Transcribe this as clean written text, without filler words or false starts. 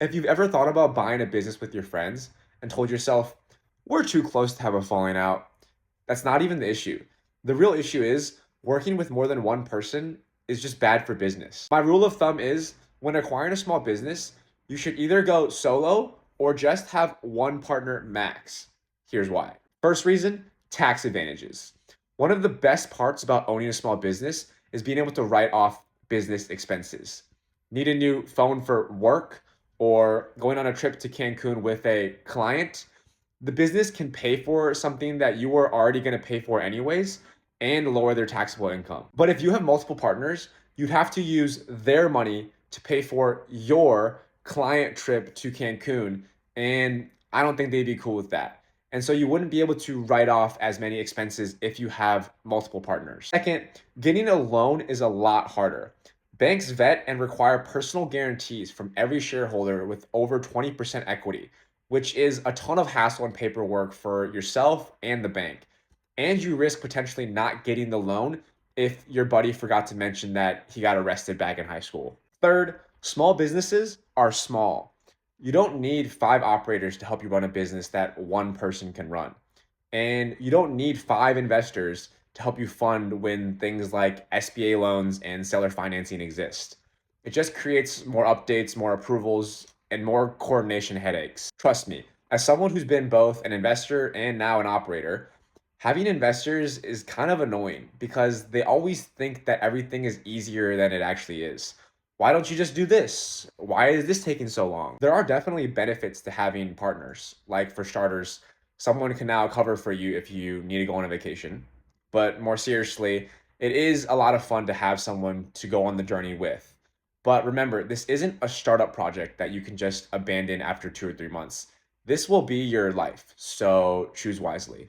If you've ever thought about buying a business with your friends and told yourself, we're too close to have a falling out, that's not even the issue. The real issue is working with more than one person is just bad for business. My rule of thumb is when acquiring a small business, you should either go solo or just have one partner max. Here's why. First reason, tax advantages. One of the best parts about owning a small business is being able to write off business expenses. Need a new phone for work or going on a trip to Cancun with a client? The business can pay for something that you were already going to pay for anyways and lower their taxable income. But if you have multiple partners, you'd have to use their money to pay for your client trip to Cancun. And I don't think they'd be cool with that. And so you wouldn't be able to write off as many expenses if you have multiple partners. Second, getting a loan is a lot harder. Banks vet and require personal guarantees from every shareholder with over 20% equity, which is a ton of hassle and paperwork for yourself and the bank. And you risk potentially not getting the loan if your buddy forgot to mention that he got arrested back in high school. Third, small businesses are small. You don't need five operators to help you run a business that one person can run. And you don't need five investors to help you fund when things like SBA loans and seller financing exist. It just creates more updates, more approvals, and more coordination headaches. Trust me, as someone who's been both an investor and now an operator, having investors is kind of annoying because they always think that everything is easier than it actually is. Why don't you just do this? Why is this taking so long? There are definitely benefits to having partners. Like, for starters, someone can now cover for you if you need to go on a vacation. But more seriously, it is a lot of fun to have someone to go on the journey with. But remember, this isn't a startup project that you can just abandon after 2 or 3 months. This will be your life, so choose wisely.